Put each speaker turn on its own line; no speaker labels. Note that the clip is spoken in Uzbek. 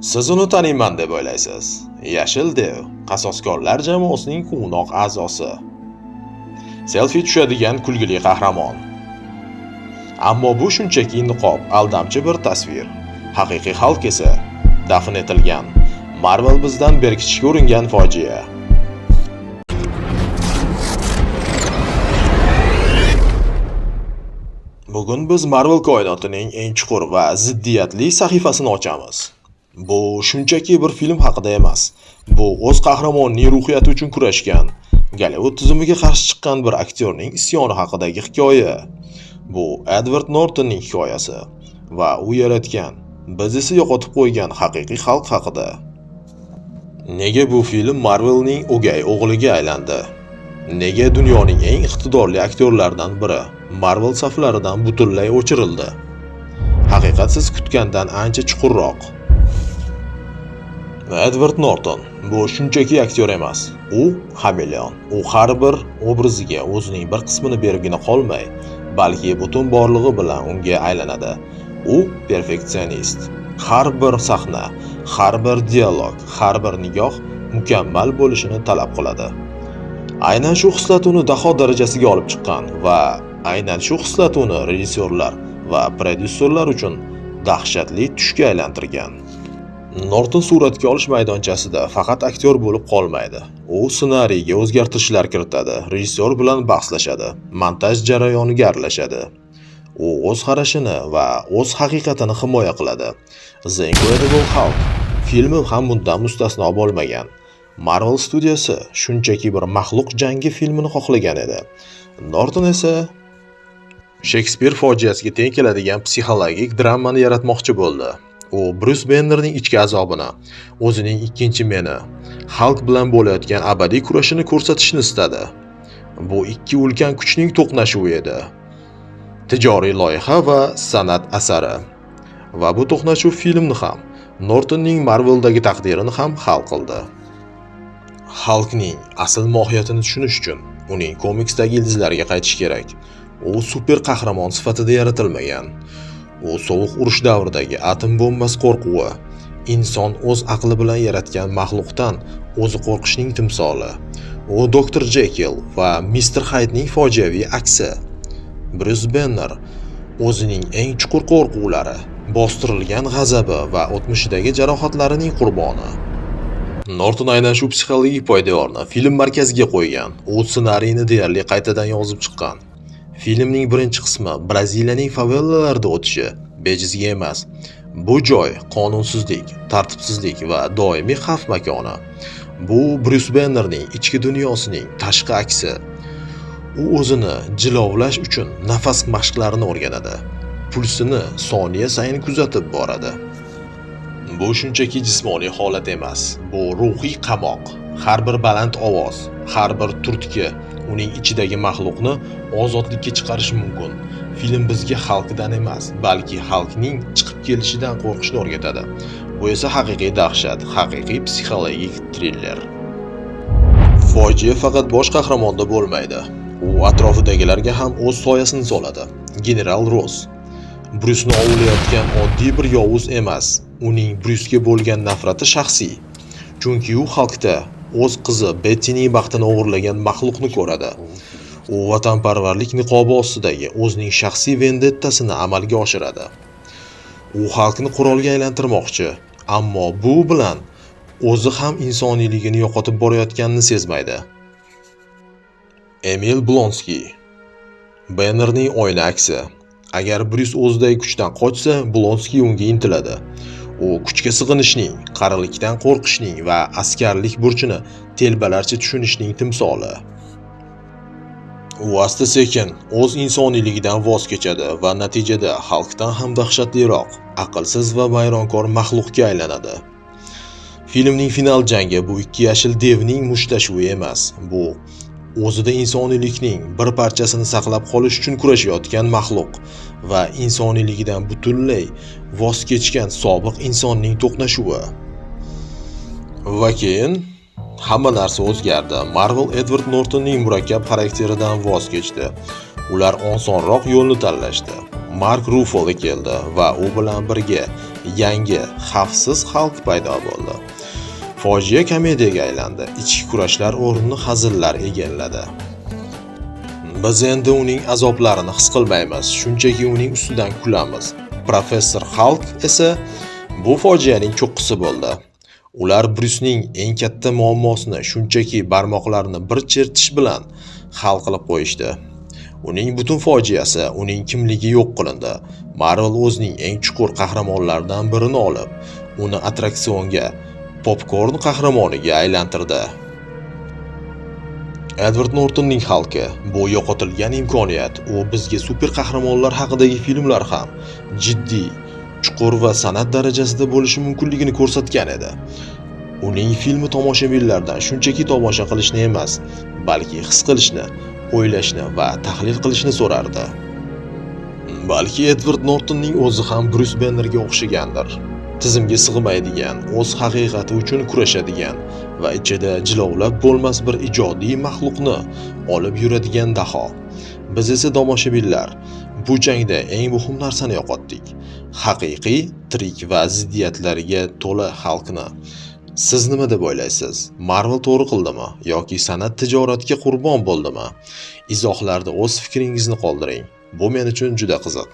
Siz uni taniyman deb o'ylaysiz. Yashil dev, qasoskorlar jamoasining quvnoq a'zosi. Selfie tushadigan kulgili qahramon. Ammo bu shunchaki niqob, aldamchi bir tasvir. Haqiqiy xalq esa dafn etilgan. Marvel bizdan berkitishga uringan fojia. Bugun biz Marvel koinotining eng chuqur va ziddiyatli sahifasini ochamiz. Bu shunchaki bir film haqida emas. Bu o'z qahramonining ruhiyati uchun kurashgan, Gollivud tizimiga qarshi chiqqan bir aktyorning isyoni haqidagi hikoya. Bu Edward Nortonning hikoyasi va u yaratgan, biz esa yo'qotib qo'ygan haqiqiy xalq haqida. Nega bu film Marvelning o'gay o'g'liga aylandi? Nega dunyoning eng iqtidorli aktyorlaridan biri Marvel saflaridan butunlay o'chirildi? Haqiqat siz kutgandan ancha chuqurroq. Edward Norton bu shunchaki aktyor emas. U xameleon. U har bir obraziga o'zining bir qismini beribgina qolmay, balki butun borlig'i bilan unga aylanadi. U perfeksionist. Har bir sahna, har bir dialog, har bir nigoh mukammal bo'lishini talab qiladi. Aynan shu xislat uni daho darajasiga olib chiqqan va aynan shu xislat uni rejissyorlar va prodyuserlar uchun dahshatli tushga aylantirgan. Norton suratga olish maydonchasida faqat aktyor bo'lib qolmaydi. U ssenariyga o'zgartirishlar kiritadi, rejissyor bilan bahslashadi, montaj jarayoniga aralashadi. U o'z qarashini va o'z haqiqatini himoya qiladi. The Incredible Hulk filmi ham bundan mustasno bo'lmagan. Marvel studiyasi shunchaki bir maxluq jangi filmini xohlagan edi. Norton esa Shakespeare fojiasiga teng keladigan psixologik dramani yaratmoqchi bo'ldi. U Bruce Bannerning ichki azobini, o'zining ikkinchi meni, Hulk bilan bo'layotgan abadiy kurashini ko'rsatishni istadi. Bu ikki ulkan kuchning to'qnashuvi edi. Tijoriy loyiha va san'at asari. Va bu to'qnashuv filmni ham, Nortonning Marveldagi taqdirini ham hal qildi. Hulkning asl mohiyatini tushunish uchun uning komiksdagi ildizlariga qaytish kerak. U super qahramon sifatida yaratilmagan. U sovuq urush davridagi atom bombasi qo'rquvi, inson o'z aqli bilan yaratgan maxluqdan o'zi qo'rqishning timsoli. U Dr. Jekyll va Mr. Hyde'ning fojiaviy aksi. Bruce Banner o'zining eng chuqur qo'rquvlari, bostirilgan g'azabi va o'tmishidagi jarohatlarining qurboni. Norton aynan shu psixologik poydevorni film markaziga qo'ygan. U ssenariyni deyarli qaytadan yozib chiqqan. Filmning birinchi qismi Braziliyaning favellalarida o'tishi bejizga emas. Bu joy qonunsizlik, tartibsizlik va doimiy xavf makoni. Bu Bruce Bannerning ichki dunyosining tashqi aksi. U o'zini jilovlash uchun nafas mashqlarini o'rganadi. Pulsini soniya sayin kuzatib boradi. Bu shunchaki jismoniy holat emas, bu ruhiy qamoq. Har bir baland ovoz, har bir turtki uning ichidagi maxluqni ozodlikka chiqarishi mumkin. Film bizga xalqdan emas, balki xalqning chiqib kelishidan qo'rqishni o'rgatadi. Bu esa haqiqiy dahshat, haqiqiy psixologik triller. Fojia faqat bosh qahramonda bo'lmaydi. U atrofidagilarga ham o'z soyasini soladi. General Ross Bruce'ni ovlayotgan oddiy bir yovuz emas. Uning Bruce'ga bo'lgan nafrati shaxsiy. Chunki u xalqda o'z qizi Betty'ning baxtini o'g'irlagan maxluqni ko'radi. U vatanparvarlik niqobi ostidagi o'zining shaxsiy vendettasini amalga oshiradi. U xalqni qurolga aylantirmoqchi, ammo bu bilan o'zi ham insoniyligini yo'qotib borayotganini sezmaydi. Emil Blonsky Bannerning oyna aksi. Agar Bruce o'zidagi kuchdan qochsa, Blonsky unga intiladi. U kuchga sig'inishning, qarilikdan qo'rqishning va askarlik burchini telbalarcha tushunishning timsoli. U asta-sekin o'z insoniyligidan voz kechadi va natijada xalqdan ham dahshatliroq, aqlsiz va vayronkor maxluqga aylanadi. Filmning final jangi bu ikki yashil devning mushtlashuvi emas, bu o'zida insoniylikning bir parchasini saqlab qolish uchun kurashayotgan maxluq va insoniyligidan butunlay voz kechgan sobiq insonning to'qnashuvi. Va keyin hamma narsa o'zgardi. Marvel Edward Nortonning murakkab xarakteridan voz kechdi. Ular osonroq yo'lni tanlashdi. Mark Ruffalo keldi va u bilan birga yangi, xavfsiz Hulk paydo bo'ldi. Fojia komediyaga aylandi. Ichki kurashlar o'rnini hazillar egalladi. Biz endi uning azoblarini his qilmaymiz, shunchaki uning ustidan kulamiz. Professor Hulk esa bu fojianing cho'qqisi bo'ldi. Ular Bryusning eng katta muammosini shunchaki barmoqlarini bir chertish bilan hal qilib qo'yishdi. Uning butun fojiasi, uning kimligi yo'q qilindi. Marvel o'zining eng chuqur qahramonlaridan birini olib, uni attraksionga, popkorn qahramoniga aylantirdi. Edward Nortonning Hulk'i bu yo'qotilgan imkoniyat. U bizga super qahramonlar haqidagi filmlar ham jiddiy, chuqur va san'at darajasida bo'lishi mumkinligini ko'rsatgan edi. Uning filmi tomoshabinlardan shunchaki tomosha qilishni emas, balki his qilishni, o'ylashni va tahlil qilishni so'rardi. Balki Edward Nortonning o'zi ham Bruce Bannerga o'xshagandir. Tizimga sig'maydigan, o'z haqiqati uchun kurashadigan va ichida jilovlab bo'lmas bir ijodiy maxluqni olib yuradigan daho. Biz esa tomoshabinlar bu jangda eng muhim narsani yo'qotdik. Haqiqiy, tirik va ziddiyatlarga to'la Hulkni. Siz nima deb o'ylaysiz? Marvel to'g'ri qildimi yoki san'at tijoratga qurbon bo'ldimi? Izohlarda o'z fikringizni qoldiring. Bu men uchun juda qiziq.